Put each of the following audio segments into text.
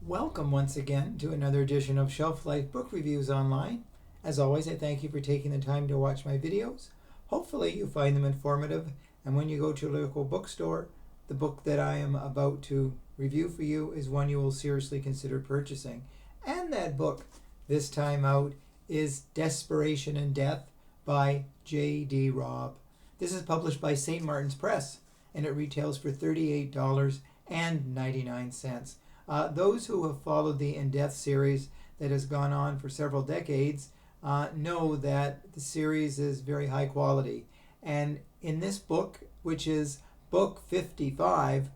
Welcome once again to another edition of Shelf Life Book Reviews Online. As always, I thank you for taking the time to watch my videos. Hopefully you find them informative, and when you go to your local bookstore, the book that I am about to review for you is one you will seriously consider purchasing. And that book this time out is Desperation and Death by J.D. Robb. This is published by St. Martin's Press, and it retails for $38.99. Those who have followed the In Death series that has gone on for several decades know that the series is very high quality. And in this book, which is book 55,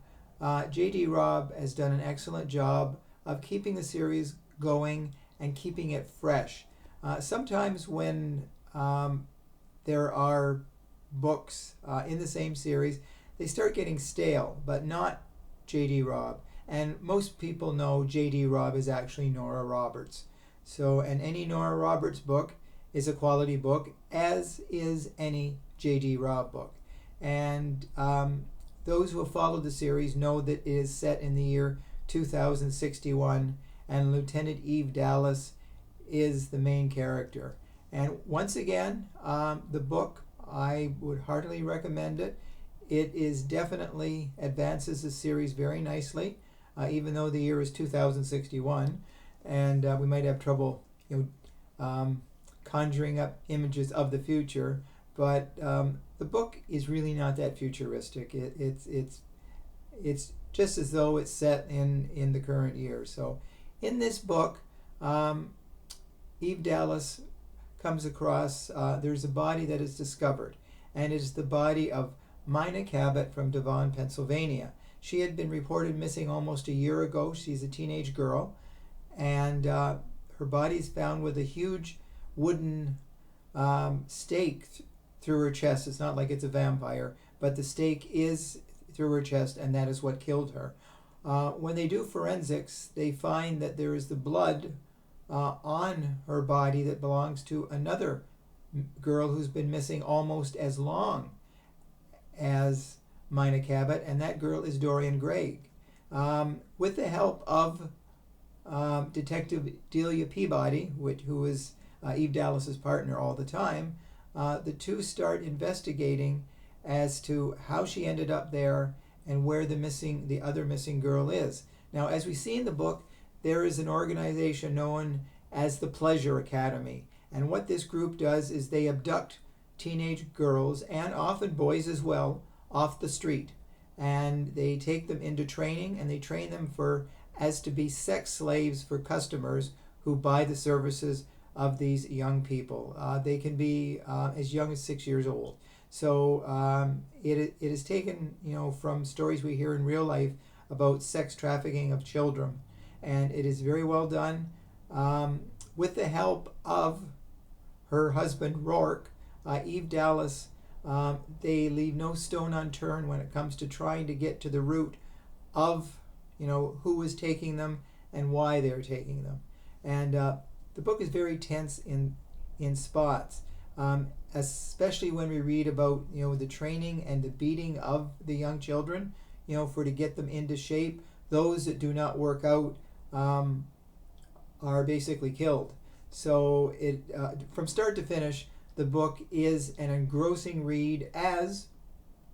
J.D. Robb has done an excellent job of keeping the series going and keeping it fresh. Sometimes when there are books in the same series, they start getting stale, but not J.D. Robb. And most people know J.D. Robb is actually Nora Roberts. And any Nora Roberts book is a quality book, as is any J.D. Robb book. And those who have followed the series know that it is set in the year 2061, and Lieutenant Eve Dallas is the main character. And once again, the book, I would heartily recommend it. It is definitely advances the series very nicely. Even though the year is 2061, and we might have trouble, conjuring up images of the future. But the book is really not that futuristic. It's just as though it's set in the current year. So, in this book, Eve Dallas comes across there's a body that is discovered, and it is the body of Mina Cabot from Devon, Pennsylvania. She had been reported missing almost a year ago. She's a teenage girl, and her body is found with a huge wooden stake through her chest. It's not like it's a vampire, but the stake is through her chest, and that is what killed her. When they do forensics, they find that there is the blood on her body that belongs to another girl who's been missing almost as long as Mina Cabot, and that girl is Dorian Gregg. With the help of Detective Delia Peabody, who is Eve Dallas's partner all the time, the two start investigating as to how she ended up there and where the other missing girl is. Now, as we see in the book, there is an organization known as the Pleasure Academy, and what this group does is they abduct teenage girls, and often boys as well, off the street, and they take them into training, and they train them as to be sex slaves for customers who buy the services of these young people. They can be as young as 6 years old. So it is taken, from stories we hear in real life about sex trafficking of children, and it is very well done. With the help of her husband Rourke, Eve Dallas, they leave no stone unturned when it comes to trying to get to the root of, who is taking them and why they're taking them. And the book is very tense in spots, especially when we read about, the training and the beating of the young children, to get them into shape. Those that do not work out are basically killed. So it from start to finish, the book is an engrossing read, as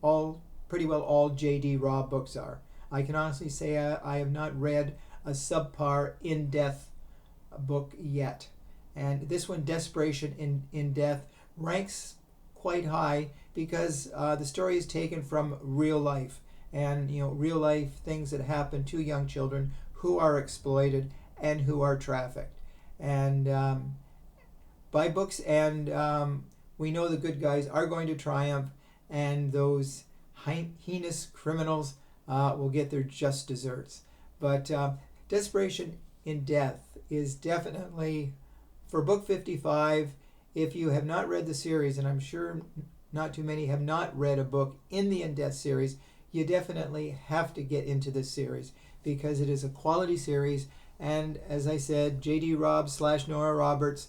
pretty well all J.D. Robb books are. I can honestly say I have not read a subpar in-death book yet. And this one, Desperation in Death, ranks quite high because the story is taken from real life, and real life things that happen to young children who are exploited and who are trafficked. And by books, and we know the good guys are going to triumph, and those heinous criminals will get their just desserts. But Desperation in Death is definitely, for book 55, if you have not read the series, and I'm sure not too many have not read a book in the In Death series, you definitely have to get into this series because it is a quality series. And as I said, J.D. Robb / Nora Roberts,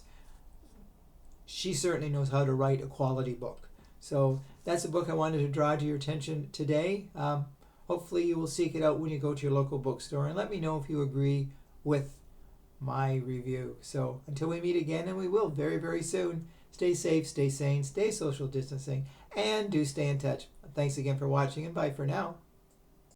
she certainly knows how to write a quality book. So that's a book I wanted to draw to your attention today. Hopefully you will seek it out when you go to your local bookstore, and let me know if you agree with my review. So until we meet again, and we will very, very soon, stay safe, stay sane, stay social distancing, and do stay in touch. Thanks again for watching, and bye for now.